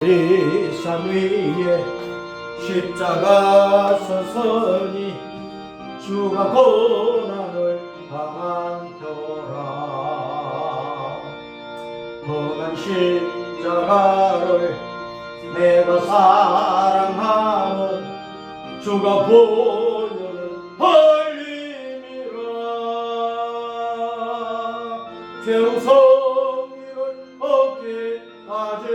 산 위에 십자가 서서니 주가 고난을 당한 표라. 험한 십자가를 내가 사랑하는 주가 보여는 벌림이라. 죄우 성리를 얻기까지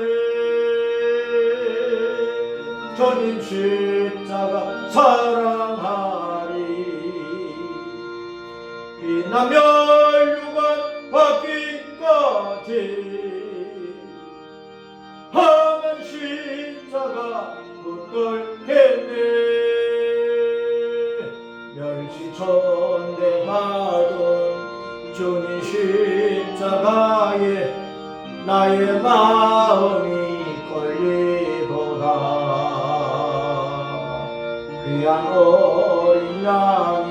주님 십자가 사랑하리. 빛나 멸류관 받기까지 험한 십자가 붙들겠네. 멸시천대 받은 주님 십자가에 나의 마음이 걸리도다. 귀한 어린 양이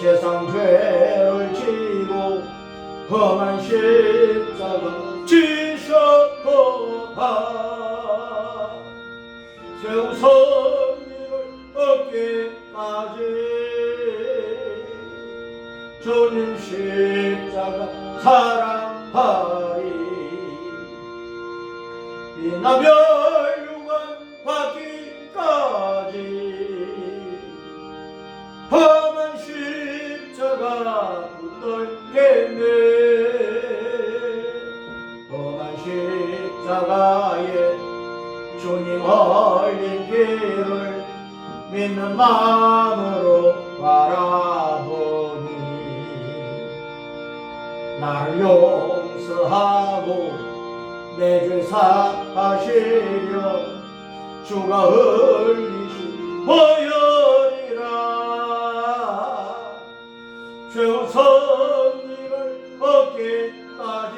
세상 죄를 지고 험한 십자가 지셨도다. 세우 선리를 얻기까지 주님 십자가 사랑하리. 빛나 멸류관 받기까지 험한 십자가 붙들겠네. 험한 십자가에 주님 흘린 피를 믿는 마음으로 바라보니 나를 용서하고 내 죄 사하시려 주가 흘리신 보혈이라. 죄우 선리를 얻기까지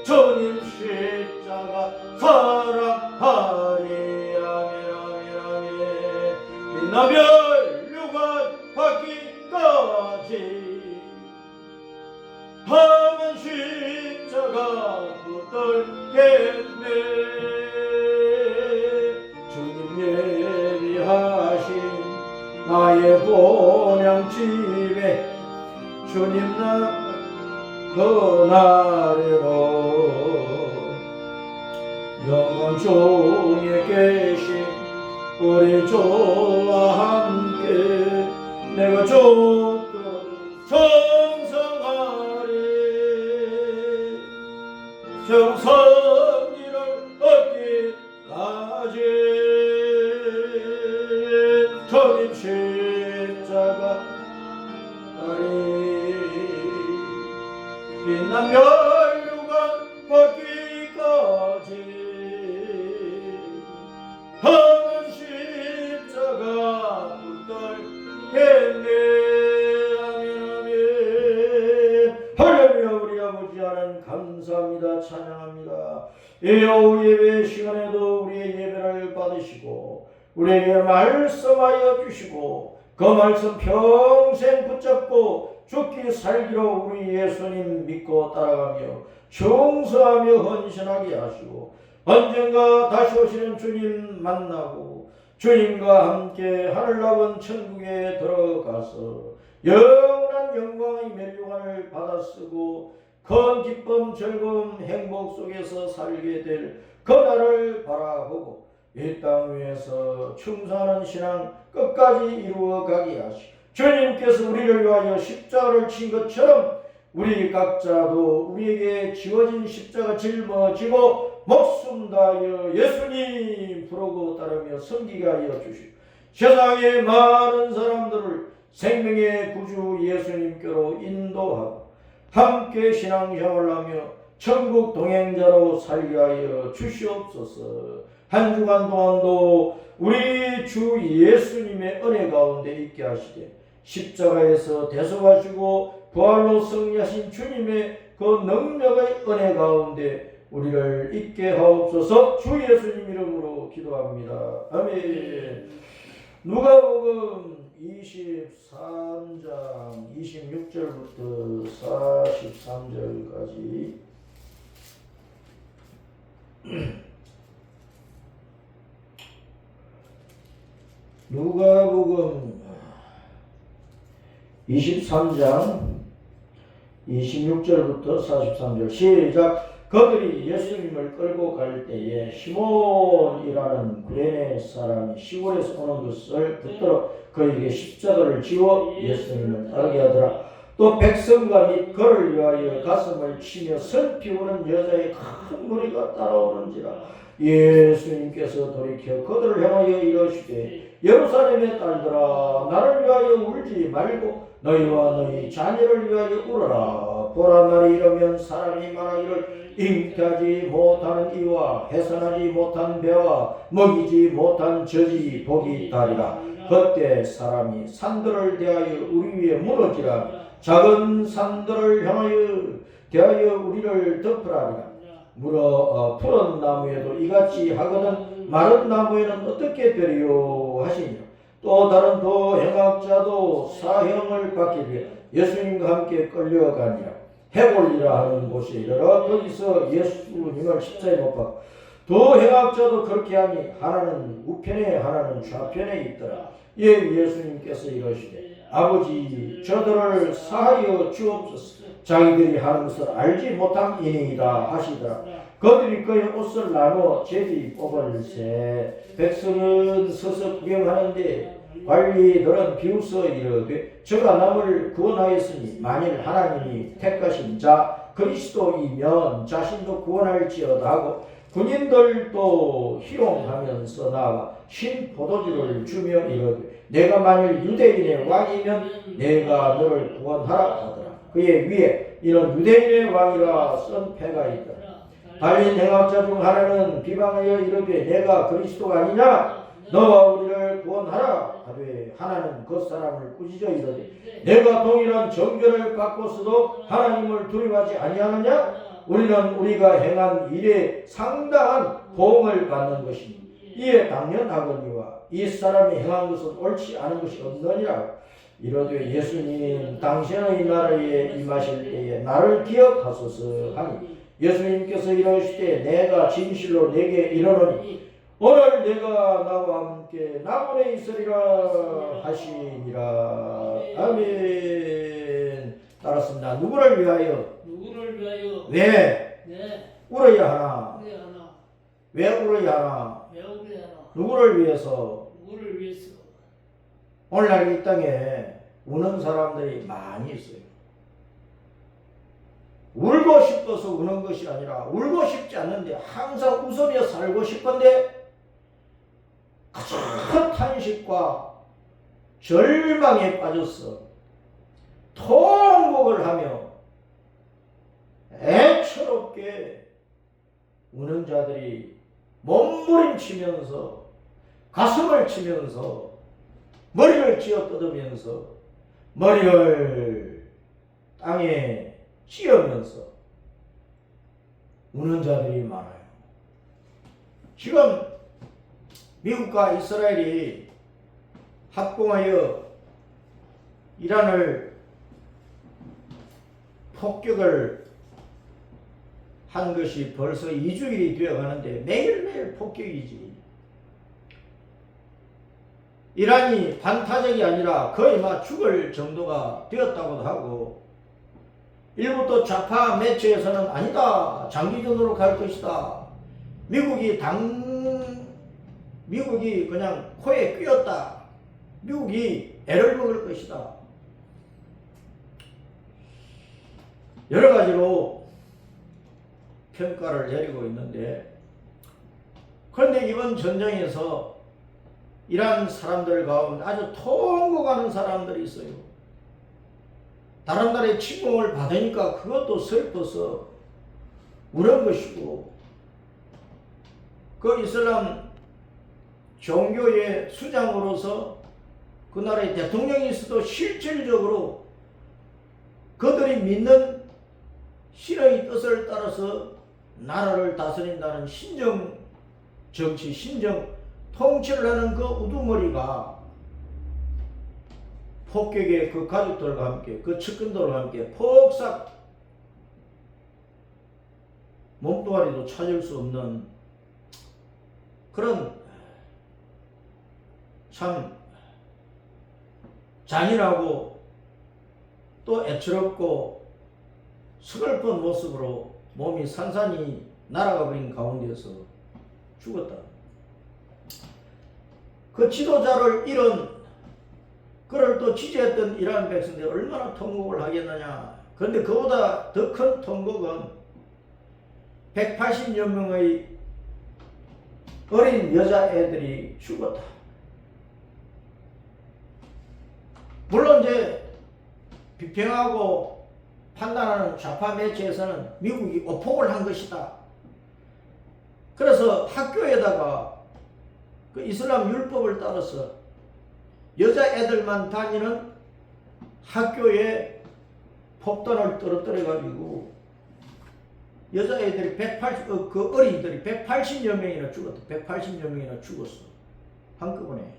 주님 십자가 사랑하리. 아멘 아멘 아멘. 빛나 멸류관 받기까지 험한 십자가 붙들겠네. 주님 예비하신 나의 본향집에 주님 나 떠나리로. 영원 중에 계신 우리 주와 함께 내가 죽도록 정성하리. 정성리를 얻기까지 주님 십자가 하리. 빛난 멸류관 받기까지 험한 십자가 붙들겠네. 우리 아버지 하나님 감사합니다. 찬양합니다. 이후 예배 시간에도 우리의 예배를 받으시고 우리에게 말씀하여 주시고 그 말씀 평생 붙잡고 죽기 살기로 우리 예수님 믿고 따라가며 충성하며 헌신하게 하시고 언젠가 다시 오시는 주님 만나고 주님과 함께 하늘나은 천국에 들어가서 영원한 영광의 멸류관을 받아쓰고 큰 기쁨 즐거움 행복 속에서 살게 될 그날을 바라보고 이 땅 위에서 충성하는 신앙 끝까지 이루어가게 하시고 주님께서 우리를 위하여 십자가를 친 것처럼 우리 각자도 우리에게 지워진 십자가 짊어지고 목숨 다하여 예수님 부르고 따르며 섬기게 하여 주시고 세상의 많은 사람들을 생명의 구주 예수님께로 인도하고 함께 신앙생활을 하며 천국 동행자로 살게 하여 주시옵소서. 한 주간 동안도 우리 주 예수님의 은혜 가운데 있게 하시되 십자가에서 대속하시고 부활로 승리하신 주님의 그 능력의 은혜 가운데 우리를 있게 하옵소서. 주 예수님 이름으로 기도합니다. 아멘. 누가복음 23장 26절부터 43절까지 누가복음 23장 26절부터 43절 시작. 그들이 예수님을 끌고 갈 때에 시몬이라는 구레네 사람이 시골에서 오는 것을 듣도록 그에게 십자가를 지워 예수님을 따르게 하더라. 또 백성과 및 그를 위하여 가슴을 치며 슬피 우는 여자의 큰 무리가 따라오는지라. 예수님께서 돌이켜 그들을 향하여 이르시되 예루살렘의 딸들아 나를 위하여 울지 말고 너희와 너희 자녀를 위하여 울어라. 보라 날이 이르면 사람이 말하기를 잉태하지 못하는 이와 해산하지 못한 배와 먹이지 못한 젖이 복이 있다리라. 그때 사람이 산들을 대하여 우리 위에 무너지라. 작은 산들을 대하여 우리를 덮으라리라. 푸른 나무에도 이같이 하거든 마른 나무에는 어떻게 되리요 하시니라. 또 다른 도행학자도 사형을 받기 위해 예수님과 함께 끌려가니라. 해골이라 하는 곳에 이르러 거기서 예수님을 십자가에 못 박고 도행학자도 그렇게 하니 하나는 우편에 하나는 좌편에 있더라. 예수님께서 이러시되 아버지 저들을 사하여 주옵소서. 자기들이 하는 것을 알지 못함이니이다 하시더라. 그들이 그의 옷을 나누어 제비 뽑을새. 백성은 서서 구경하는데 관리들은 비웃어 이르되 저가 남을 구원하였으니 만일 하나님이 택하신 자 그리스도이면 자신도 구원할지어다 하고 군인들도 희롱하면서 나와 신 포도주를 주며 이르되 내가 만일 유대인의 왕이면 내가 너를 구원하라 하더라. 그의 위에 이런 유대인의 왕이라 쓴 패가 있더라. 달린 행학자 중 하나는 비방하여 이르되 내가 그리스도가 아니냐 너와 우리를 구원하라 하되 하나는 그 사람을 꾸짖어 이르되 내가 동일한 정죄를 받고서도 하나님을 두려워하지 아니하느냐. 우리는 우리가 행한 일에 상당한 보응을 받는 것이니 이에 당연하거니와 이 사람이 행한 것은 옳지 않은 것이 없느니라. 이르되 예수님 당신의 나라에 임하실 때에 나를 기억하소서 하니 예수님께서 이르시되 내가 진실로 내게 이르노니 오늘 내가 나와 함께 낙원에 있으리라 하시니라. 아멘. 따랐습니다. 누구를 위하여? 왜? 울어야 하나? 왜 울어야 하나? 누구를 위해서? 오늘날 이 땅에 우는 사람들이 많이 있어요. 울고 싶어서 우는 것이 아니라 울고 싶지 않는데 항상 웃으며 살고 싶은데 큰 탄식과 절망에 빠졌어 통곡을 하며 애처롭게 우는 자들이 몸부림치면서 가슴을 치면서 머리를 쥐어뜯으면서 머리를 땅에 찧으면서 우는 자들이 많아요. 지금 미국과 이스라엘이 합공하여 이란을 폭격을 한 것이 벌써 2주일이 되어 가는데 매일매일 폭격이지. 이란이 반타적이 아니라 거의 막 죽을 정도가 되었다고도 하고 일부 또 좌파 매체에서는 아니다. 장기전으로 갈 것이다. 미국이 그냥 코에 끼었다. 미국이 애를 먹을 것이다. 여러 가지로 평가를 내리고 있는데 그런데 이번 전쟁에서 이란 사람들 가운데 아주 통곡하는 사람들이 있어요. 다른 나라의 침공을 받으니까 그것도 슬퍼서 우는 것이고 그 이슬람 종교의 수장으로서 그 나라의 대통령이 있어도 실질적으로 그들이 믿는 신의 뜻을 따라서 나라를 다스린다는 신정 정치, 신정 통치를 하는 그 우두머리가 폭격에 그 가족들과 함께 그 측근들과 함께 폭삭 몸뚱아리도 찾을 수 없는 그런 참 잔인하고 또 애처롭고 서글픈 모습으로 몸이 산산이 날아가 버린 가운데서 죽었다. 그 지도자를 잃은 그를 또 지지했던 이란 백성들이 얼마나 통곡을 하겠느냐. 그런데 그보다 더 큰 통곡은 180여 명의 어린 여자애들이 죽었다. 물론 이제 비평하고 판단하는 좌파 매체에서는 미국이 오폭을 한 것이다. 그래서 학교에다가 그 이슬람 율법을 따라서 여자애들만 다니는 학교에 폭탄을 떨어뜨려 가지고 여자애들이 그 어린이들이 180여 명이나 죽었다. 180여 명이나 죽었어. 한꺼번에.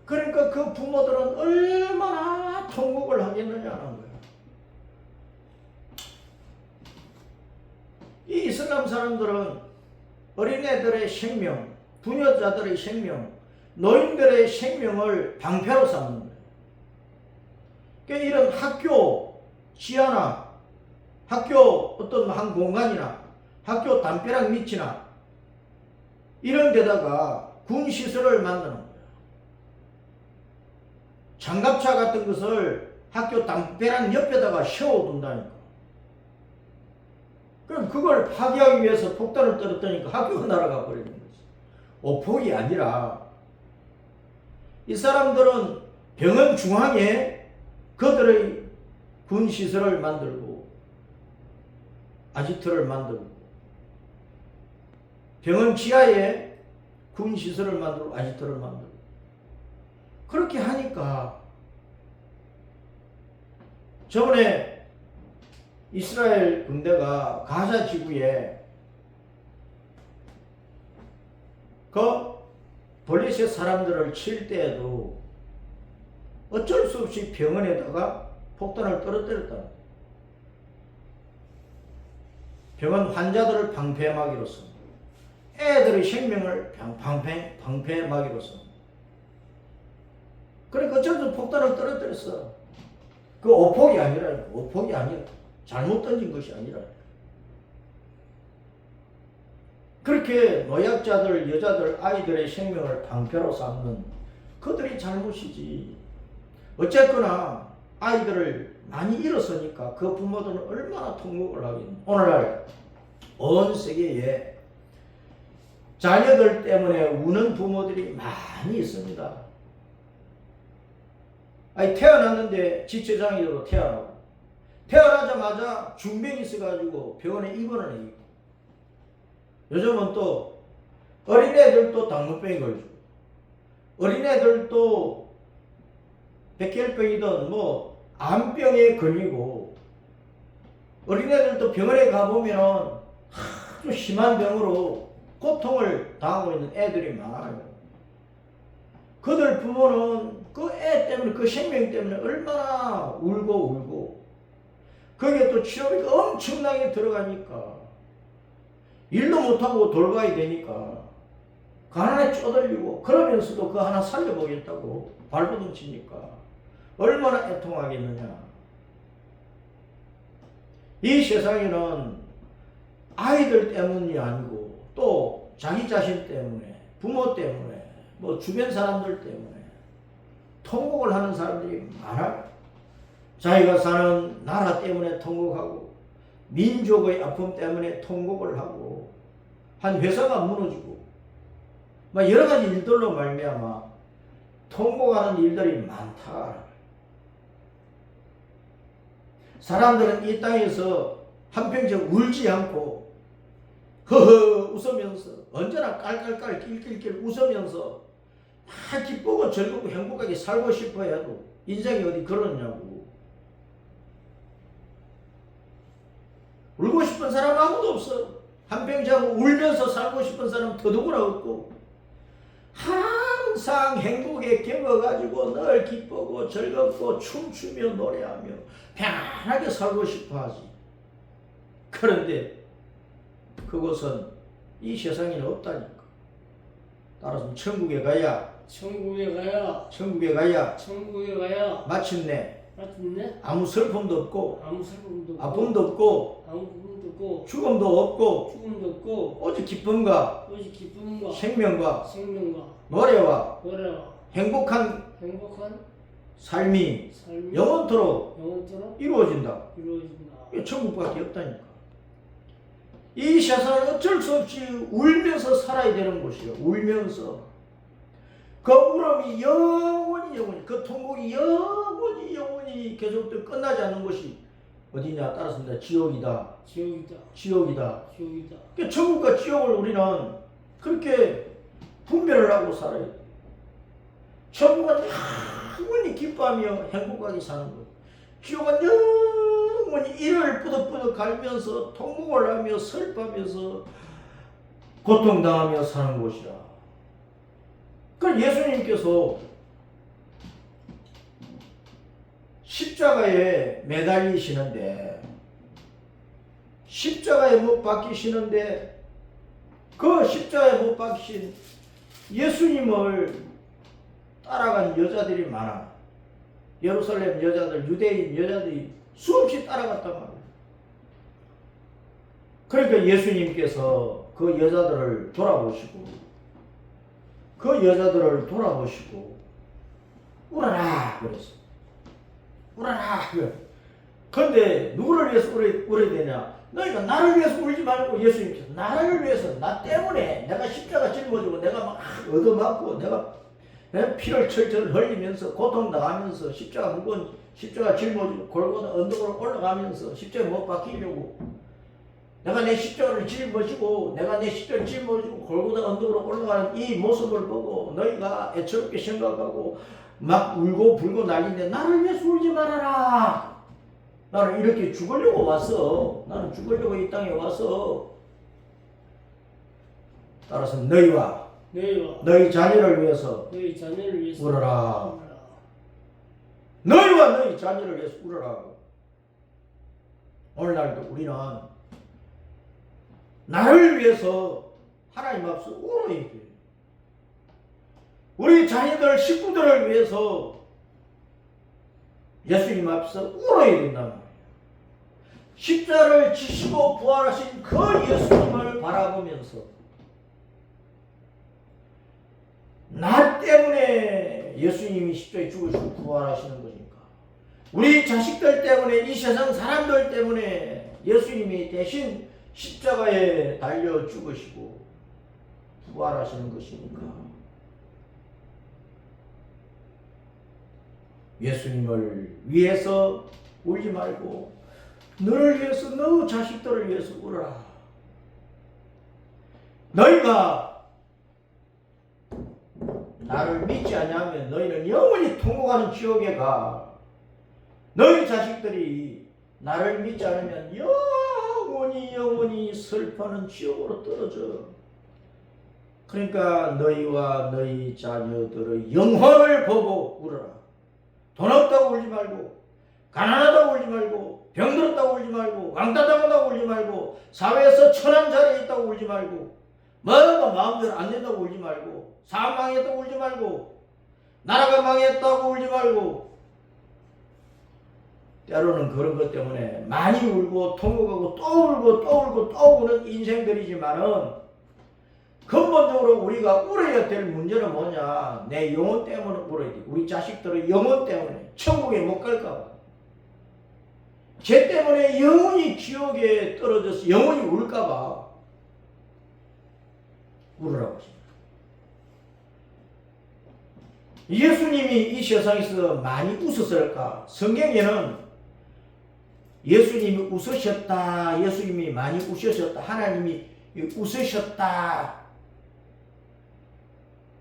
그러니까 그 부모들은 얼마나 통곡을 하겠느냐는 거예요. 이 이슬람 사람들은 어린애들의 생명, 부녀자들의 생명, 노인들의 생명을 방패로 삼는 거예요. 그러니까 이런 학교 지하나 학교 어떤 한 공간이나 학교 담벼락 밑이나 이런 데다가 군시설을 만드는 거예요. 장갑차 같은 것을 학교 담벼락 옆에다가 세워둔다니까. 그럼 그걸 파괴하기 위해서 폭탄을 떨어뜨리니까 학교가 날아가 버리는 거지. 오폭이 아니라 이 사람들은 병원 중앙에 그들의 군시설을 만들고 아지트를 만들고 병원 지하에 군시설을 만들고 아지트를 만들고 그렇게 하니까 저번에 이스라엘 군대가 가자 지구에 그 블레셋 사람들을 칠 때에도 어쩔 수 없이 병원에다가 폭탄을 떨어뜨렸다. 병원 환자들을 방패막이로서 애들의 생명을 방패막이로서 그러니까 어쩔 수 없이 폭탄을 떨어뜨렸어. 그 오폭이 아니라 오폭이 아니라 잘못 던진 것이 아니라 그렇게 노약자들, 여자들, 아이들의 생명을 방패로 삼는 그들이 잘못이지. 어쨌거나 아이들을 많이 잃었으니까 그 부모들은 얼마나 통곡을 하겠노. 오늘날 온 세계에 자녀들 때문에 우는 부모들이 많이 있습니다. 아니 태어났는데 지체장애로 태어나고 태어나자마자 중병이 있어가지고 병원에 입원을 해요. 요즘은 또 어린애들도 당뇨병이 걸리고 어린애들도 백혈병이든 뭐 암병에 걸리고 어린애들도 병원에 가보면 아주 심한 병으로 고통을 당하고 있는 애들이 많아요. 그들 부모는 그 애 때문에 그 생명 때문에 얼마나 울고 거기에 또 치료비가 엄청나게 들어가니까 일도 못하고 돌봐야 되니까 가난에 쪼들리고 그러면서도 그 하나 살려보겠다고 발버둥 치니까 얼마나 애통하겠느냐. 이 세상에는 아이들 때문이 아니고 또 자기 자신 때문에 부모 때문에 뭐 주변 사람들 때문에 통곡을 하는 사람들이 많아요. 자기가 사는 나라 때문에 통곡하고 민족의 아픔 때문에 통곡을 하고 한 회사가 무너지고 막 여러 가지 일들로 말미암아 통곡하는 일들이 많다. 사람들은 이 땅에서 한평생 울지 않고 허허 웃으면서 언제나 깔깔깔 낄낄낄 웃으면서 다 기쁘고 즐겁고 행복하게 살고 싶어 해도 인생이 어디 그러냐고. 울고 싶은 사람 아무도 없어. 한평생 울면서 살고 싶은 사람 더더구나 없고 항상 행복에 겨워가지고 늘 기쁘고 즐겁고 춤추며 노래하며 편하게 살고 싶어 하지. 그런데 그것은 이 세상에는 없다니까. 따라서 천국에 가야 천국에 가야 천국에 가야 천국에 가야 마침내 마침내 아무 슬픔도 없고 아무 슬픔도 없고 아픔도 없고 아무 부분도 없고 죽음도 없고 죽음도 없고 오직 기쁨과 오직 기쁨과 생명과 생명과 노래와 노래와 행복한 행복한 삶이 삶이 영원토록 영원토록 이루어진다. 이루어진다. 이게 천국밖에 없다니까. 이 세상은 어쩔 수 없이 울면서 살아야 되는 곳이에요. 울면서. 그 울음이 영원히 그 통곡이 영원히 계속 끝나지 않는 곳이 어디냐? 따라서 지옥이다. 지옥이다. 지옥이다. 지옥이다. 그러니까 천국과 지옥을 우리는 그렇게 분별을 하고 살아야 돼. 천국은 영원히 기뻐하며 행복하게 사는 것. 지옥은 영원히 이를 뿌덕뿌덕 갈면서 통곡을 하며 슬퍼하면서 고통당하며 사는 곳이라. 그 예수님께서 십자가에 매달리시는데 십자가에 못 박히시는데 그 십자가에 못 박히신 예수님을 따라간 여자들이 많아. 예루살렘 여자들, 유대인 여자들이 수없이 따라갔단 말이야. 그러니까 예수님께서 그 여자들을 돌아보시고 울어라 그랬어. 울어라. 그런데 누구를 위해서 울어야 되냐? 너희가 나를 위해서 울지 말고 예수님께서 나를 위해서 나 때문에 내가 십자가 짊어지고 내가 막 얻어맞고 내가 피를 철철 흘리면서 고통당하면서 십자가 무거운 십자가 짊어지고 골고다 언덕으로 올라가면서 십자가에 못 박히려고 내가 내 십자가를 짊어지고 골고다 언덕으로 올라가는 이 모습을 보고 너희가 애처롭게 생각하고 막 울고 불고 난리인데 나를 위해서 울지 말아라. 나는 이렇게 죽으려고 왔어. 나는 죽으려고 이 땅에 와서. 따라서 너희와 너희 자녀를 위해서 울어라. 너희와 너희 자녀를 위해서 울어라. 오늘날도 우리는 나를 위해서 하나님 앞에서 울어야 돼. 우리 자녀들 식구들을 위해서 예수님 앞에서 울어야 된단 말이에요. 십자가를 지시고 부활하신 그 예수님을 바라보면서 나 때문에 예수님이 십자가에 죽으시고 부활하시는 거니까 우리 자식들 때문에 이 세상 사람들 때문에 예수님이 대신 십자가에 달려 죽으시고 부활하시는 것이니까 예수님을 위해서 울지 말고 너를 위해서 너 자식들을 위해서 울어라. 너희가 나를 믿지 않으면 너희는 영원히 통곡하는 지옥에 가. 너희 자식들이 나를 믿지 않으면 영원히 슬퍼하는 지옥으로 떨어져. 그러니까 너희와 너희 자녀들의 영혼을 보고 울어라. 돈 없다고 울지 말고, 가난하다고 울지 말고, 병들었다고 울지 말고, 왕따 당한다고 울지 말고, 사회에서 천한 자리에 있다고 울지 말고, 뭐가 마음대로 안 된다고 울지 말고, 사업 망했다고 울지 말고, 나라가 망했다고 울지 말고. 때로는 그런 것 때문에 많이 울고 통곡하고 또 우는 인생들이지만은 근본적으로 우리가 울어야 될 문제는 뭐냐? 내 영혼 때문에 울어야 돼. 우리 자식들의 영혼 때문에 천국에 못 갈까 봐. 쟤 때문에 영원히 지옥에 떨어져서 영원히 울까 봐 울으라고 하십니다. 예수님이 이 세상에서 많이 웃었을까? 성경에는 예수님이 웃으셨다. 예수님이 많이 웃으셨다. 하나님이 웃으셨다.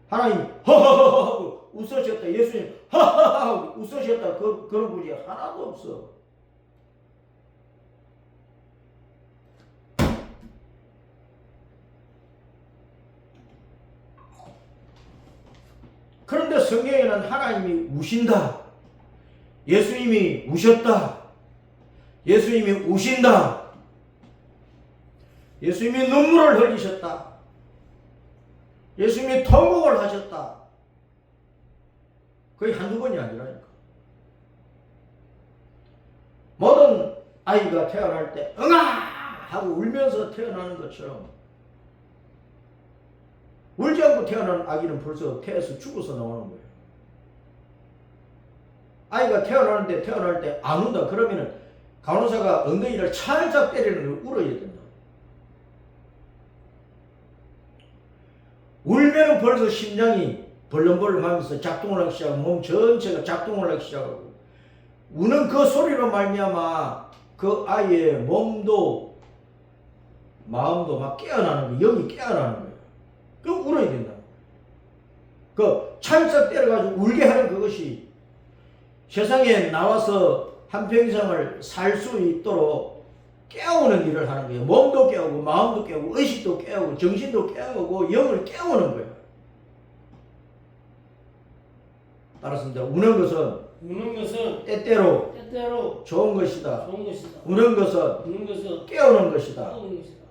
하나님 허허허허 웃으셨다. 예수님 허허허 웃으셨다. 그런 분이 하나도 없어. 그런데 성경에는 하나님이 우신다. 예수님이 우셨다. 예수님이 우신다. 예수님이 눈물을 흘리셨다. 예수님이 통곡을 하셨다. 거의 한두 번이 아니라니까. 모든 아이가 태어날 때 응아 하고 울면서 태어나는 것처럼 울지 않고 태어난 아기는 벌써 태에서 죽어서 나오는 거예요. 아이가 태어날 때 안 운다 그러면은 간호사가 엉덩이를 살짝 때리는 걸 울어야 된다. 울면은 벌써 심장이 벌렁벌렁 하면서 작동을 하기 시작하고 몸 전체가 작동을 하기 시작하고 우는 그 소리로 말미암아 그 아이의 몸도 마음도 막 깨어나는 거예요. 영이 깨어나는 거예요. 그럼 울어야 된다. 그 찰싹 때려가지고 울게 하는 그것이 세상에 나와서 한평생을 살 수 있도록 깨우는 일을 하는 거예요. 몸도 깨우고 마음도 깨우고 의식도 깨우고 정신도 깨우고 영을 깨우는 거예요. 따라서 이제 우는 것은 때때로 좋은 것이다. 우는 것은 깨우는 것이다.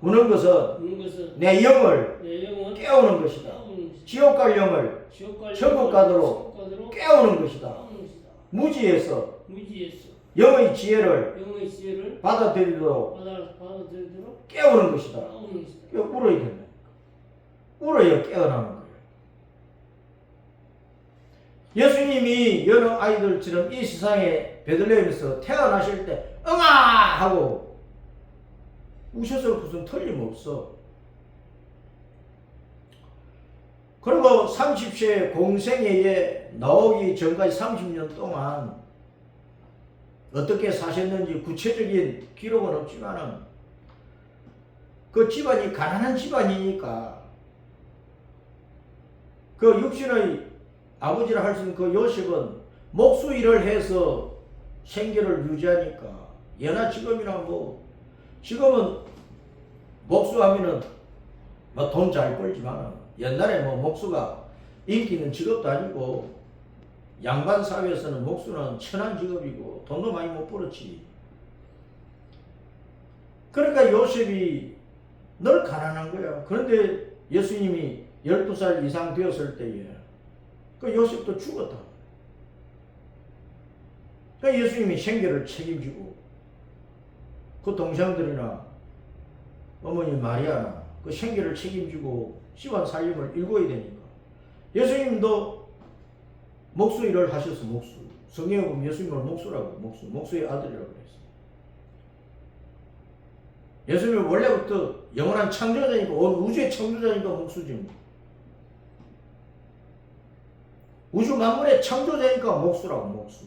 우는 것은 내 영을 깨우는 것이다. 지옥 갈 영을 천국 가도록 깨우는 것이다. 무지에서 영의 지혜를 받아들이도록 깨우는 것이다. 울어야 된다. 울어야 깨어나는 거예요. 예수님이 여러 아이들처럼 이 세상에 베들레헴에서 태어나실 때 응아 하고 우셔서 무슨 틀림없어. 그리고 30세 공생애에 나오기 전까지 30년 동안 어떻게 사셨는지 구체적인 기록은 없지만은 그 집안이 가난한 집안이니까 그 육신의 아버지라 할 수 있는 그 요셉은 목수 일을 해서 생계를 유지하니까 예나 지금이나 지금은 목수하면은 돈 잘 벌지만 옛날에 목수가 인기 있는 직업도 아니고 양반 사회에서는 목수는 천한 직업이고 돈도 많이 못 벌었지. 그러니까 요셉이 늘 가난한 거야. 그런데 예수님이 12살 이상 되었을 때에 그 요셉도 죽었다. 그러니까 예수님이 생계를 책임지고 그 동생들이나 어머니 마리아나 그 생계를 책임지고 집안 살림을 일궈야 되니까 예수님도 목수 일을 하셔서 목수. 성경에 보면 예수님을 목수라고 목수의 아들이라고 그랬어요. 예수님은 원래부터 영원한 창조자니까 온 우주의 창조자니까 목수지. 우주 만물의 창조자니까 목수라고 목수.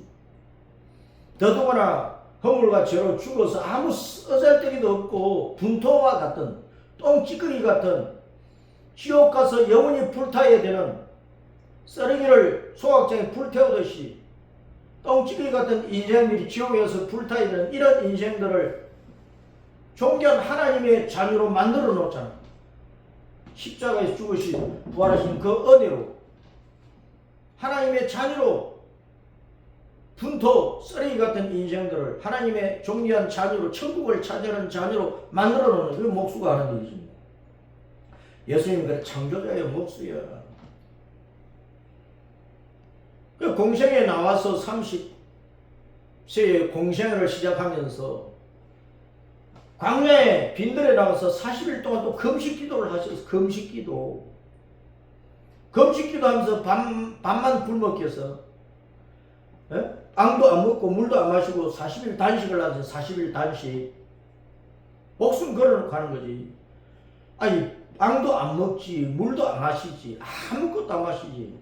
더더구나 허물과 죄로 죽어서 아무 쓰잘데기도 없고 분토와 같은 똥찌꺼기 같은 지옥 가서 영원히 불타야 되는 쓰레기를 소각장에 불태우듯이 똥찌꺼기 같은 인생들이 지옥에서 불타야 되는 이런 인생들을 존귀한 하나님의 자녀로 만들어 놓잖아. 십자가에서 죽으신 부활하신 그 은혜로 하나님의 자녀로 분토 쓰레기 같은 인생들을 하나님의 존귀한 자녀로 천국을 차지하는 자녀로 만들어 놓는 그 목수가 하는 일이지. 예수님은 그래 창조자예요. 목수야. 그 공생에 나와서 30세에 공생을 시작하면서 광야에 빈들에 나가서 40일 동안 또 금식 기도를 하셔서 금식 기도 하면서 밥만 굶먹여서 빵도 안 먹고 물도 안 마시고 40일 단식을 하면서 40일 단식 목숨 걸어놓고 하는 거지. 아니 빵도 안 먹지 물도 안 마시지 아무것도 안 마시지.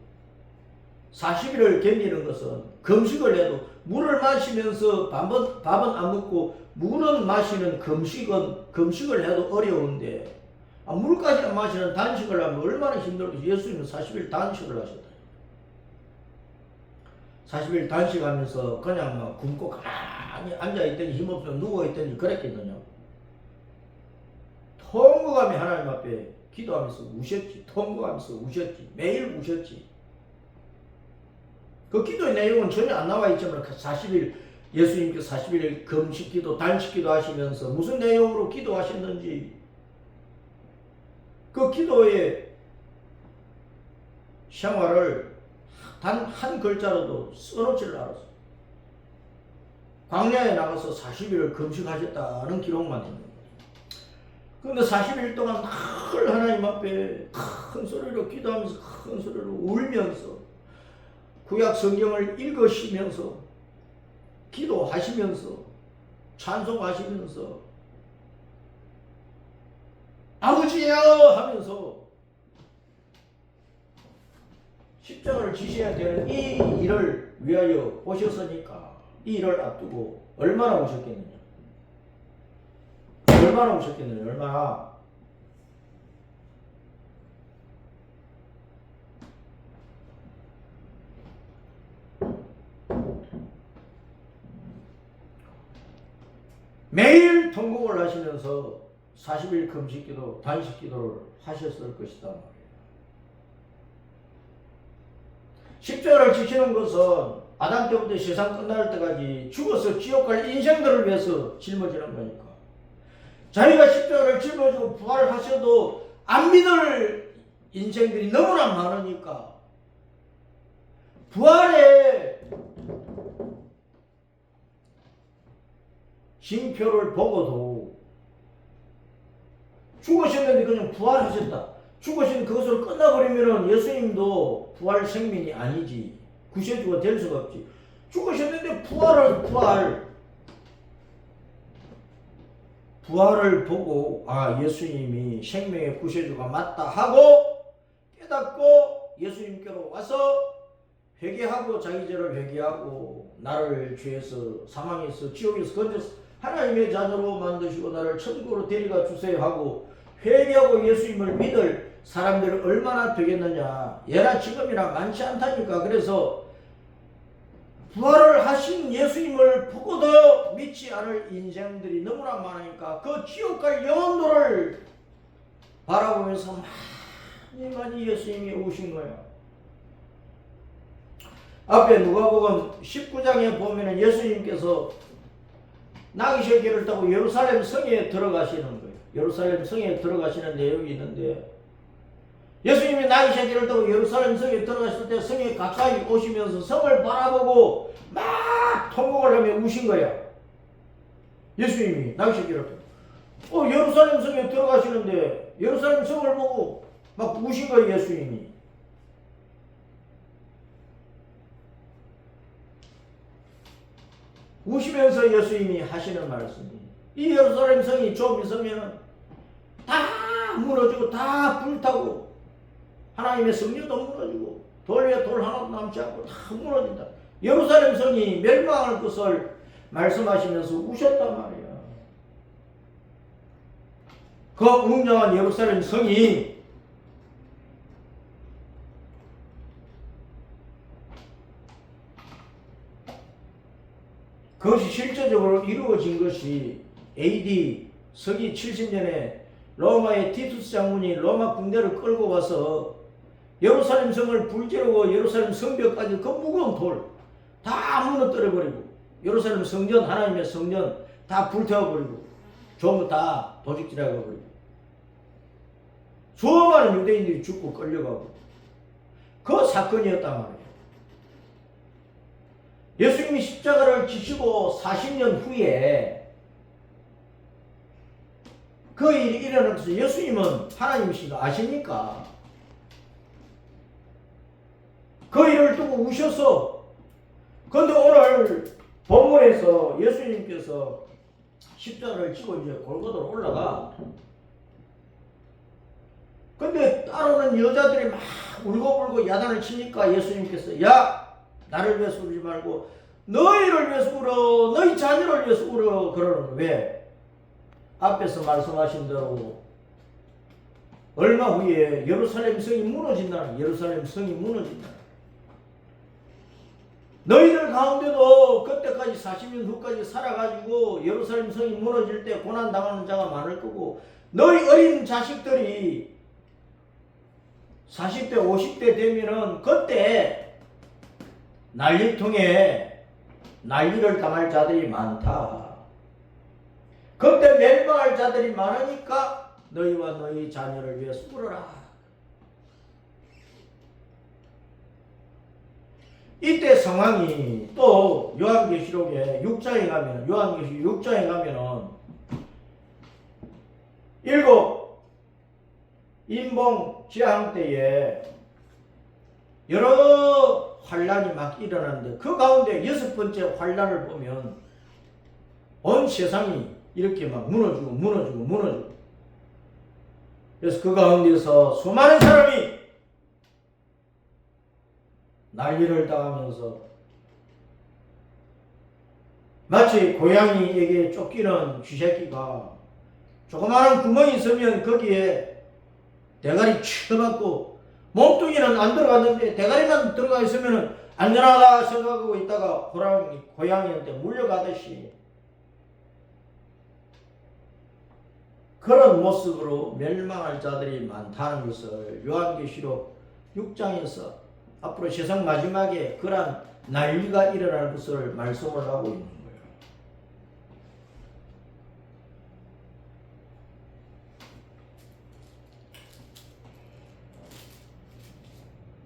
40일을 견디는 것은 금식을 해도 물을 마시면서 밥은 안 먹고 물은 마시는 금식을 해도 어려운데 물까지 안 마시는 단식을 하면 얼마나 힘들겠어. 예수님은 40일 단식을 하셨다. 40일 단식하면서 그냥 막 굶고 가만히 앉아있더니 힘없으면 누워있더니 그랬겠느냐고. 통곡하며 하나님 앞에 기도하면서 우셨지. 통곡하면서 우셨지. 매일 우셨지. 그 기도의 내용은 전혀 안 나와 있지만 40일 예수님께서 40일 금식 기도 단식 기도 하시면서 무슨 내용으로 기도하셨는지 그 기도의 생활을 단 한 글자로도 써놓지를 않았어요. 광야에 나가서 40일을 금식하셨다는 기록만 있는 거예요. 그런데 40일 동안 늘 하나님 앞에 큰 소리로 기도하면서 큰 소리로 울면서 구약 성경을 읽으시면서 기도하시면서 찬송하시면서 아버지여 하면서 십자가를 지셔야 되는 이 일을 위하여 오셨으니까 이 일을 앞두고 얼마나 오셨겠느냐. 얼마나 오셨겠느냐. 얼마나. 매일 통곡을 하시면서 40일 금식기도 단식기도를 하셨을 것이다 말이에요. 십자가를 지키는 것은 아담 때부터 세상 끝날 때까지 죽어서 지옥 갈 인생들을 위해서 짊어지는 거니까. 자기가 십자가를 짊어지고 부활을 하셔도 안 믿을 인생들이 너무나 많으니까 부활의 징표를 보고도 죽으셨는데 그냥 부활하셨다. 죽으신 그것으로 끝나버리면 예수님도 부활 생명이 아니지. 구세주가 될 수가 없지. 죽으셨는데 부활을 보고 예수님이 생명의 구세주가 맞다 하고 깨닫고 예수님께로 와서 회개하고 자기 죄를 회개하고 나를 죄에서 사망에서 지옥에서 건져서 하나님의 자녀로 만드시고 나를 천국으로 데려가 주세요 하고 회개하고 예수님을 믿을 사람들이 얼마나 되겠느냐. 예나 지금이나 많지 않다니까. 그래서 부활을 하신 예수님을 보고도 믿지 않을 인생들이 너무나 많으니까 그 지옥 갈 영혼들을 바라보면서 많이 예수님이 오신 거예요. 앞에 누가복음 19장에 보면은 예수님께서 나귀새끼를 타고 예루살렘 성에 들어가시는 거예요. 예루살렘 성에 들어가시는 내용이 있는데 예수님이 나귀새끼를 타고 예루살렘 성에 들어갔을 때 성에 가까이 오시면서 성을 바라보고 막 통곡을 하며 우신 거야. 예수님이 나귀새끼를 타고 예루살렘 성에 들어가시는데 예루살렘 성을 보고 막 우신 거예요. 예수님이. 우시면서 예수님이 하시는 말씀이 이 예루살렘 성이 좀 있으면 다 무너지고 다 불타고 하나님의 성녀도 무너지고 돌 위에 돌 하나도 남지 않고 다 무너진다. 예루살렘 성이 멸망할 것을 말씀하시면서 우셨단 말이야. 그 웅장한 예루살렘 성이 그것이 실제적으로 이루어진 것이 AD 서기 70년에 로마의 티투스 장군이 로마 군대를 끌고 와서 예루살렘 성을 불지르고 예루살렘 성벽까지 그 무거운 돌 다 무너뜨려 버리고 예루살렘 성전 하나님의 성전 다 불태워버리고 전부 다 도적질하고 버리고 수많은 유대인들이 죽고 끌려가고 그 사건이었단 말이에요. 예수님이 십자가를 지시고 40년 후에 그 일이 일어나서 예수님은 하나님이신 거 아십니까? 그 일을 두고 우셔서 그런데 오늘 본문에서 예수님께서 십자가를 지고 이제 골고다로 올라가. 근데 따라오는 여자들이 막 울고불고 야단을 치니까 예수님께서 야 나를 위해서 울지 말고 너희를 위해서 울어 너희 자녀를 위해서 울어. 그러는 왜? 앞에서 말씀하신 대로 얼마 후에 예루살렘 성이 무너진다. 예루살렘 성이 무너진다. 너희들 가운데도 그때까지 40년 후까지 살아가지고 예루살렘 성이 무너질 때 고난당하는 자가 많을 거고 너희 어린 자식들이 40대 50대 되면은 그때 난리통에 난리를 당할 자들이 많다. 그때 멸망할 자들이 많으니까 너희와 너희 자녀를 위해서 울어라. 이때 상황이 또 요한계시록에 6장에 가면 요한계시록 6장에 가면은 일곱 인봉 재앙 때에 여러 환란이 막 일어나는데 그 가운데 여섯 번째 환란을 보면 온 세상이 이렇게 막 무너지고 그래서 그 가운데서 수많은 사람이 난리를 당하면서 마치 고양이에게 쫓기는 쥐새끼가 조그마한 구멍이 있으면 거기에 대가리 쳐맞고 몸뚱이는 안 들어갔는데 대가리만 들어가 있으면 안전하다 생각하고 있다가 고양이한테 물려가듯이 그런 모습으로 멸망할 자들이 많다는 것을 요한계시록 6장에서 앞으로 세상 마지막에 그러한 난리가 일어날 것을 말씀을 하고 있는 거예요.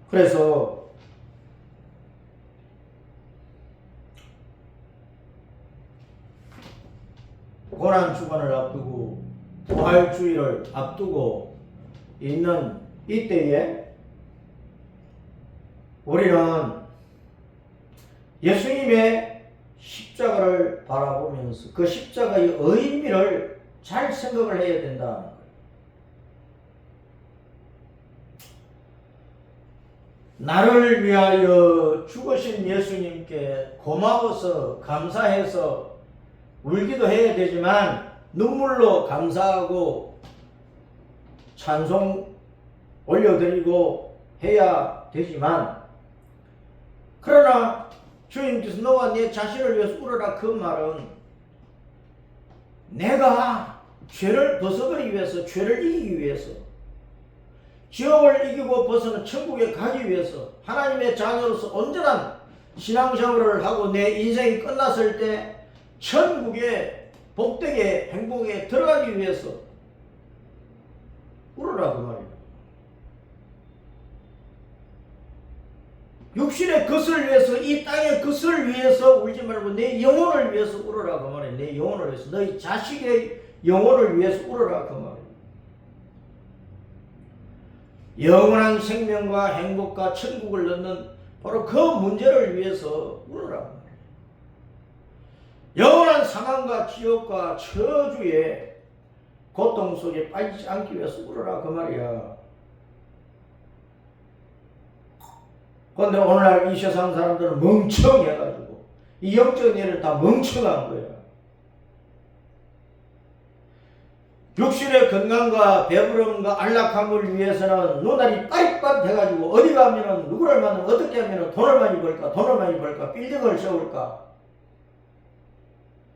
그래서 고난주간을 앞두고 부활주의를 앞두고 있는 이때에 우리는 예수님의 십자가를 바라보면서 그 십자가의 의미를 잘 생각을 해야 된다는 거예요. 나를 위하여 죽으신 예수님께 고마워서 감사해서 울기도 해야 되지만 눈물로 감사하고 찬송 올려드리고 해야 되지만 그러나 주님께서 너와 내 자신을 위해서 울어라 그 말은 내가 죄를 벗어버리기 위해서 죄를 이기기 위해서 지옥을 이기고 벗어나 천국에 가기 위해서 하나님의 자녀로서 온전한 신앙생활을 하고 내 인생이 끝났을 때 천국에 복되게 행복에 들어가기 위해서 울어라 그 말이에요. 육신의 것을 위해서 이 땅의 것을 위해서 울지 말고 내 영혼을 위해서 울어라 그 말이에요. 내 영혼을 위해서 너희 자식의 영혼을 위해서 울어라 그 말이에요. 영원한 생명과 행복과 천국을 얻는 바로 그 문제를 위해서 울어라. 영원한 사망과 지옥과 저주의 고통 속에 빠지지 않기 위해서 울어라 그 말이야. 그런데 오늘날 이 세상 사람들은 멍청해가지고 이 영적인 일은 다 멍청한 거야. 육신의 건강과 배부름과 안락함을 위해서는 눈알이 빠릿빠릿해가지고 어디 가면은 누구를 만나면 어떻게 하면은 돈을 많이 벌까 빌딩을 세울까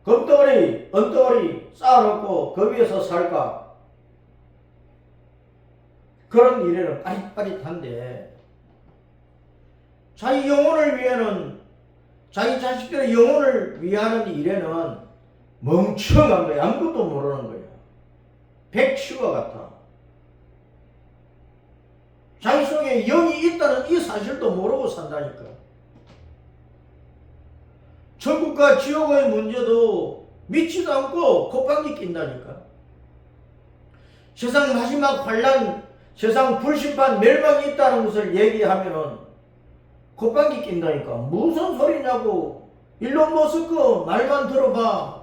금덩어리 은덩어리 쌓아놓고 그 위에서 살까 그런 일에는 빠릿빠릿한데 자기 영혼을 위해는 자기 자식들의 영혼을 위하는 일에는 멍청한 거야. 아무것도 모르는 거야. 백치와 같아. 자기 속에 영이 있다는 이 사실도 모르고 산다니까. 천국과 지옥의 문제도 믿지도 않고 콧방귀 낀다니까. 세상 마지막 환난, 세상 불심판 멸망이 있다는 것을 얘기하면은 콧방귀 낀다니까. 무슨 소리냐고. 일론 머스크 말만 들어봐.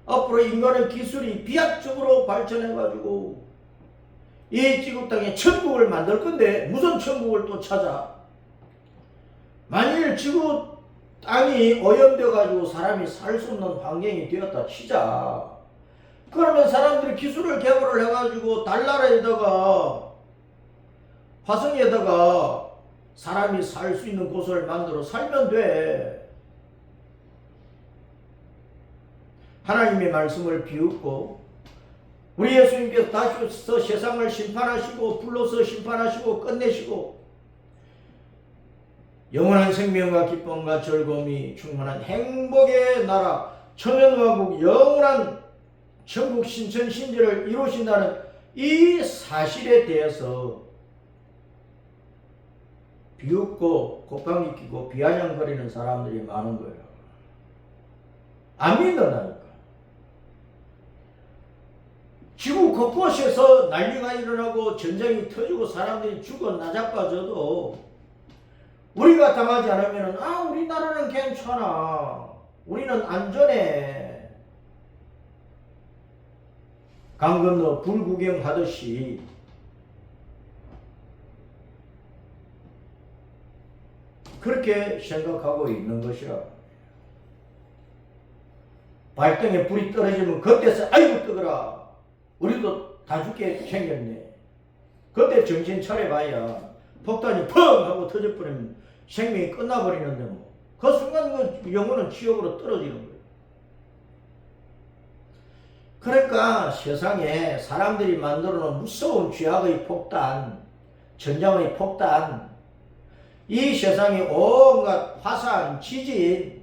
앞으로 인간의 기술이 비약적으로 발전해가지고 이 지구 땅에 천국을 만들 건데 무슨 천국을 또 찾아? 만일 지구 땅이 오염돼가지고 사람이 살 수 없는 환경이 되었다 치자. 그러면 사람들이 기술을 개발을 해가지고 달나라에다가 화성에다가 사람이 살 수 있는 곳을 만들어 살면 돼. 하나님의 말씀을 비웃고 우리 예수님께서 다시서 세상을 심판하시고 불로서 심판하시고 끝내시고 영원한 생명과 기쁨과 즐거움이 충만한 행복의 나라 천연왕국 영원한 천국 신천 신지를 이루신다는 이 사실에 대해서 비웃고 곱방귀 끼고 비아냥거리는 사람들이 많은 거예요. 안 믿는다니까. 지구 곳곳에서 난리가 일어나고 전쟁이 터지고 사람들이 죽어 나자빠져도 우리가 당하지 않으면 우리나라는 괜찮아. 우리는 안전해. 강 건너 불 구경하듯이 그렇게 생각하고 있는 것이라. 발등에 불이 떨어지면 그때서 아이고 뜨거라. 우리도 다 죽게 생겼네. 그때 정신 차려봐야 폭탄이 펑 하고 터져버리면 생명이 끝나버리는데 뭐. 그 순간 그 영혼은 지옥으로 떨어지는 거예요. 그러니까 세상에 사람들이 만들어 놓은 무서운 죄악의 폭탄, 전쟁의 폭탄, 이 세상에 온갖 화산, 지진,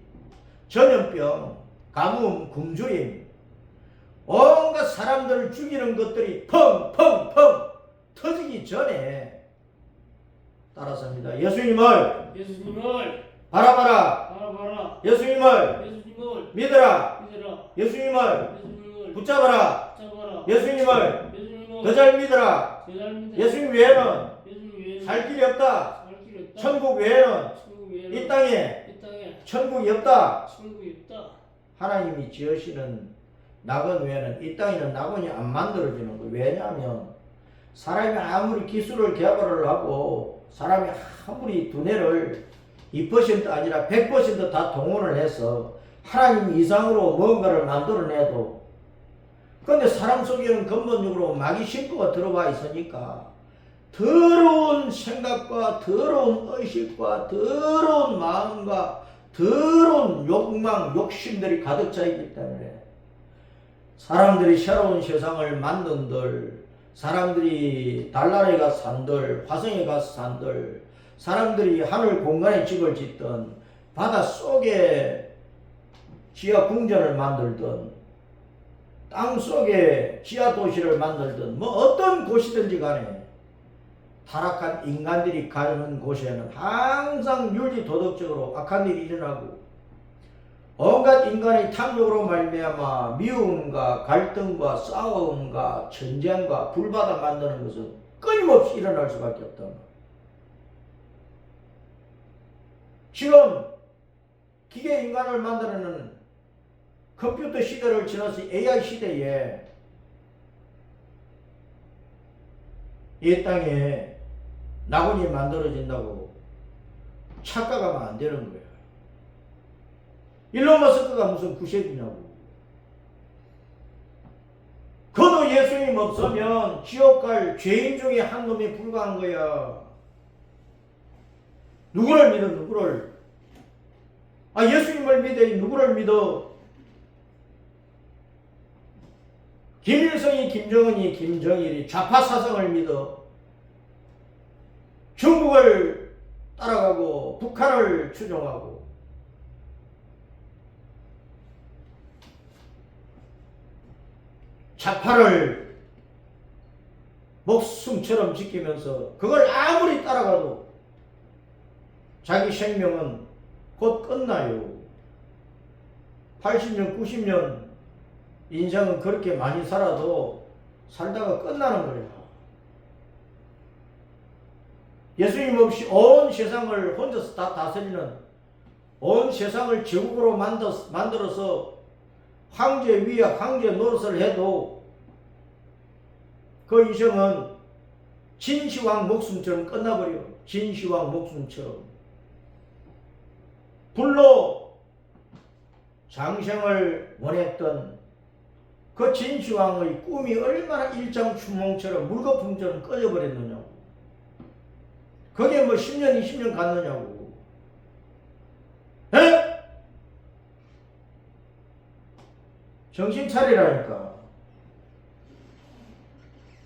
전염병, 가뭄, 굶주림, 온갖 사람들을 죽이는 것들이 펑펑펑 터지기 전에 따라서입니다. 예수님을 바라봐라. 예수님을 믿어라. 예수님을 붙잡아라. 예수님을 더 잘 믿어라. 예수님 외에는 살 길이 없다. 천국 외에는 이 땅에 천국이 없다. 하나님이 지으시는 낙원 외에는 이 땅에는 낙원이 안 만들어지는 거예요. 왜냐하면 사람이 아무리 기술을 개발을 하고 사람이 아무리 두뇌를 2% 아니라 100% 다 동원을 해서 하나님 이상으로 뭔가를 만들어내도 근데 사람 속에는 근본적으로 마귀 심보가 들어와 있으니까 더러운 생각과 더러운 의식과 더러운 마음과 더러운 욕망, 욕심들이 가득 차 있기 때문에 사람들이 새로운 세상을 만든들, 사람들이 달나라에 가서 산들, 화성에 가서 산들, 사람들이 하늘 공간에 집을 짓든 바다 속에 지하 궁전을 만들든 땅 속에 지하 도시를 만들든 뭐 어떤 곳이든지 간에 타락한 인간들이 가는 곳에는 항상 윤리 도덕적으로 악한 일이 일어나고 온갖 인간의 탐욕으로 말미암아 미움과 갈등과 싸움과 전쟁과 불바다 만드는 것은 끊임없이 일어날 수밖에 없다. 지금 기계 인간을 만드는 컴퓨터 시대를 지나서 AI 시대에 이 땅에 낙원이 만들어진다고 착각하면 안 되는 거예요. 일론 머스크가 무슨 구세주냐고. 그도 예수님 없으면 지옥 갈 죄인 중에 한 놈에 불과한 거야. 누구를 믿어? 누구를? 예수님을 믿어? 누구를 믿어? 김일성이, 김정은이, 김정일이 좌파 사상을 믿어. 중국을 따라가고 북한을 추종하고 좌파를 목숨처럼 지키면서 그걸 아무리 따라가도 자기 생명은 곧 끝나요. 80년, 90년 인생은 그렇게 많이 살아도 살다가 끝나는 거예요. 예수님 없이 온 세상을 혼자서 다 다스리는 온 세상을 제국으로 만들어서 황제 위에 황제 노릇을 해도 그 이생은 진시황 목숨처럼 끝나버려. 진시황 목숨처럼. 불로 장생을 원했던 그 진시황의 꿈이 얼마나 일장춘몽처럼 물거품처럼 꺼져버렸느냐고. 그게 뭐 10년 20년 갔느냐고. 에? 정신 차리라니까.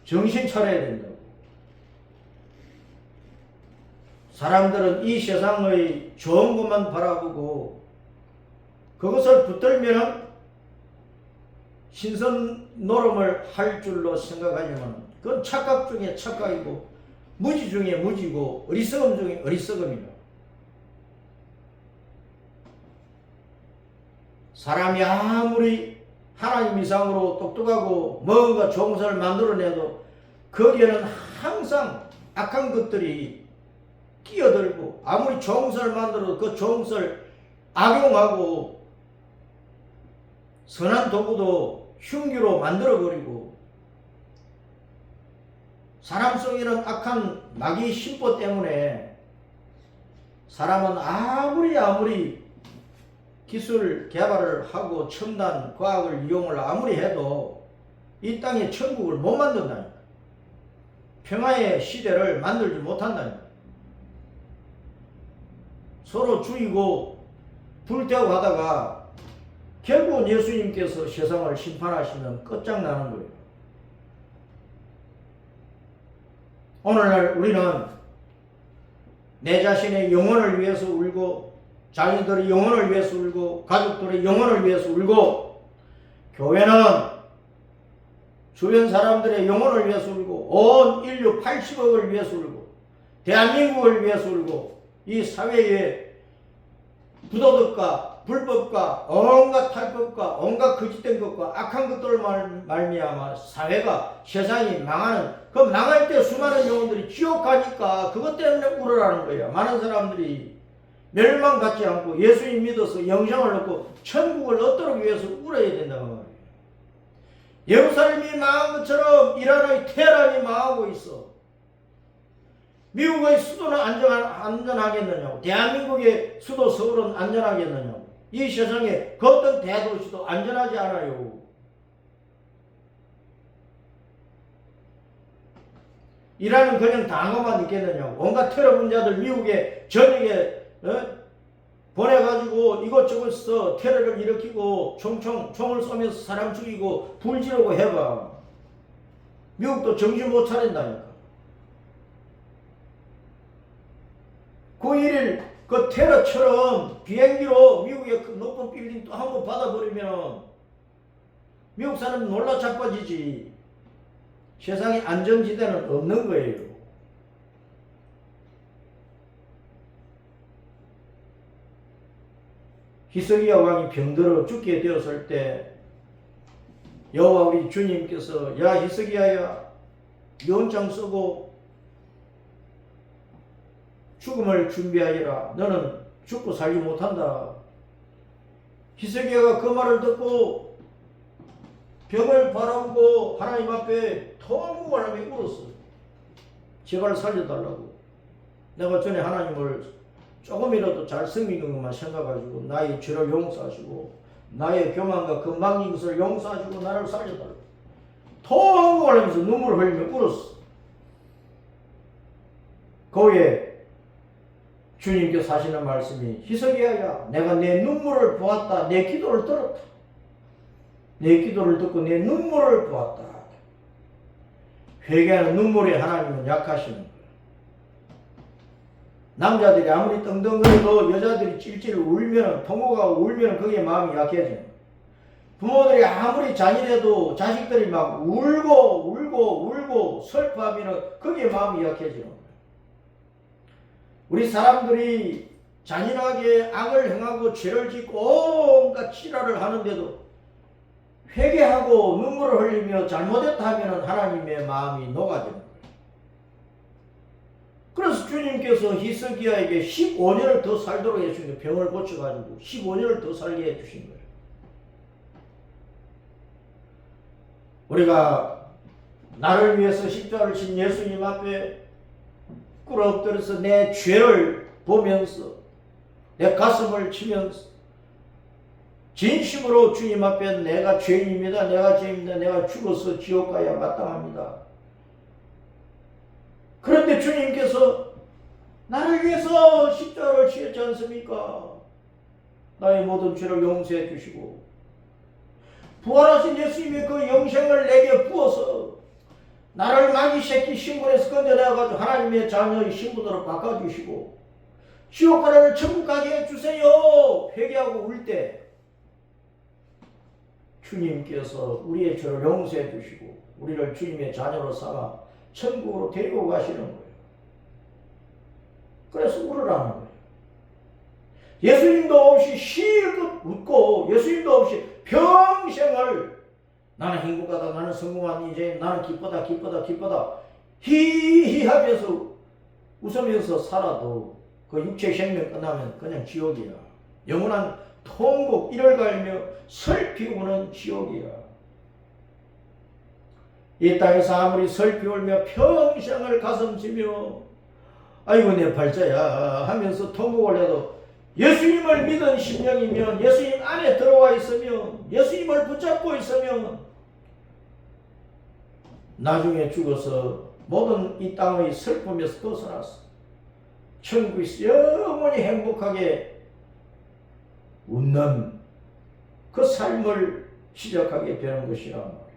정신 차려야 된다고. 사람들은 이 세상의 좋은 것만 바라보고 그것을 붙들면 노름을 할 줄로 생각하려면 그건 착각 중에 착각이고 무지 중에 무지고 어리석음 중에 어리석음이다. 사람이 아무리 하나님 이상으로 똑똑하고 뭔가 종사를 만들어내도 거기에는 항상 악한 것들이 끼어들고 아무리 종사를 만들어도 그 종사를 악용하고 선한 도구도 흉기로 만들어버리고 사람 속에는 악한 마귀 심보 때문에 사람은 아무리 기술 개발을 하고 첨단 과학을 이용을 아무리 해도 이 땅에 천국을 못 만든다니까. 평화의 시대를 만들지 못한다니까. 서로 죽이고 불태우고 하다가 결국은 예수님께서 세상을 심판하시면 끝장나는 거예요. 오늘날 우리는 내 자신의 영혼을 위해서 울고 자녀들의 영혼을 위해서 울고 가족들의 영혼을 위해서 울고 교회는 주변 사람들의 영혼을 위해서 울고 온 인류 80억을 위해서 울고 대한민국을 위해서 울고 이 사회의 부도덕과 불법과 온갖 탈법과 온갖 거짓된 것과 악한 것들을 말미암아 사회가 세상이 망하는 그 망할 때 수많은 영혼들이 지옥 가니까 그것 때문에 울으라는 거야. 많은 사람들이 멸망받지 않고 예수님 믿어서 영생을 얻고 천국을 얻도록 위해서 울어야 된다는 말이에요. 예루살렘이 망한 것처럼 이란의 테헤란이 망하고 있어. 미국의 수도는 안전하겠느냐고, 대한민국의 수도 서울은 안전하겠느냐고, 이 세상에 그 어떤 대도시도 안전하지 않아요. 이란은 그냥 당하고만 있겠느냐고, 온갖 테러 분자들 미국에 전역에 보내가지고 이것저것서 테러를 일으키고 총을 쏘면서 사람 죽이고 불 지르고 해봐. 미국도 정신 못 차린다니까. 9.11 그 테러처럼 비행기로 미국의 그 높은 빌딩 또 한번 받아버리면 미국 사람 놀라 자빠지지. 세상에 안전지대는 없는 거예요. 히스기야 왕이 병들어 죽게 되었을 때 여호와 우리 주님께서 야 히스기야야 유언장 쓰고 죽음을 준비하리라. 너는 죽고 살지 못한다. 히스기야가 그 말을 듣고 병을 바라보고 하나님 앞에 통곡을 하며 울었어. 제발 살려달라고. 내가 전에 하나님을 조금이라도 잘 섬긴 것만 생각하시고 나의 죄를 용서하시고 나의 교만과 건방진 것을 용서하시고 나를 살려달라고. 통곡을 하면서 눈물을 흘리며 울었어. 거기에 주님께서 하시는 말씀이 히스기야야 내가 내 눈물을 보았다. 내 기도를 들었다. 내 기도를 듣고 내 눈물을 보았다. 회개하는 눈물에 하나님은 약하시는 거예요. 남자들이 아무리 떵떵거려도 여자들이 찔찔 울면 통곡하고 울면 거기에 마음이 약해져요. 부모들이 아무리 잔인해도 자식들이 막 울고 슬퍼하면 거기에 마음이 약해지는 거예요. 우리 사람들이 잔인하게 악을 행하고 죄를 짓고 온갖 지랄을 하는데도 회개하고 눈물을 흘리며 잘못했다 하면 하나님의 마음이 녹아지는 거예요. 그래서 주님께서 히스기야에게 15년을 더 살도록 해주신 거예요. 병을 고쳐가지고 15년을 더 살게 해주신 거예요. 우리가 나를 위해서 십자가를 진 예수님 앞에 꿇어 엎드려서 내 죄를 보면서 내 가슴을 치면서 진심으로 주님 앞에 내가 죄인입니다. 내가 죄인입니다. 내가 죽어서 지옥 가야 마땅합니다. 그런데 주님께서 나를 위해서 십자가를 지었지 않습니까? 나의 모든 죄를 용서해 주시고 부활하신 예수님의 그 영생을 내게 부어서 나를 마귀 새끼 신분에서 건져내어가지고 하나님의 자녀의 신분으로 바꿔주시고 지옥 가라를 천국 가게 해주세요. 회개하고 울 때 주님께서 우리의 죄를 용서해 주시고 우리를 주님의 자녀로 삼아 천국으로 데리고 가시는 거예요. 그래서 울으라는 거예요. 예수님도 없이 실컷 웃고 예수님도 없이 평생을 나는 행복하다, 나는 성공한 인생, 나는 기쁘다, 기쁘다, 기쁘다 히히하면서 웃으면서 살아도 그 육체 생명 끝나면 그냥 지옥이야. 영원한 통곡 이를 갈며 슬피 우는 지옥이야. 이 땅에서 아무리 슬피 울며 평생을 가슴치며 아이고 내 팔자야 하면서 통곡을 해도 예수님을 믿은 심령이면 예수님 안에 들어와 있으면 예수님을 붙잡고 있으면 나중에 죽어서 모든 이 땅의 슬픔에서 벗어났어. 천국에서 영원히 행복하게 웃는 그 삶을 시작하게 되는 것이란 말이에요.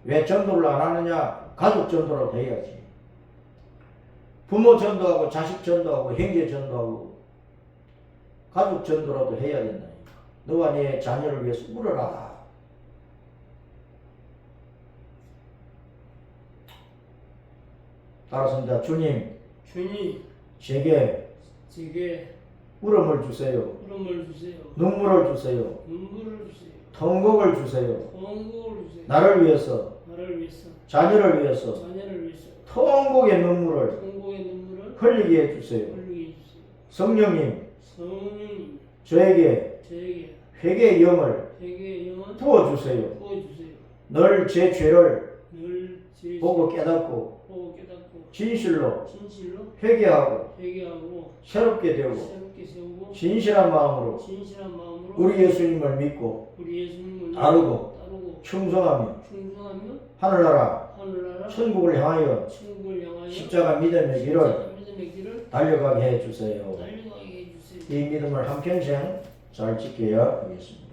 왜 전도를 안 하느냐? 가족 전도라도 해야지. 부모 전도하고 자식 전도하고 형제 전도하고 가족 전도라도 해야 된다니까. 너와 네 자녀를 위해서 울어라. 따라서 주님 제게 울음을 주세요. 눈물을 주세요. 통곡을 주세요. 나를 위해서 자녀를 위해서 통곡의 눈물을 흘리게 해주세요. 성령님 저에게 회개의 영을 부어주세요. 늘 제 죄를 보고 깨닫고 진실로 회개하고 새롭게 되고 진실한 마음으로 우리 예수님을 믿고 따르고 충성하며 하늘나라 천국을 향하여 십자가 믿음의 길을 달려가게 해주세요. 이 믿음을 한평생 잘 지켜야 하겠습니다.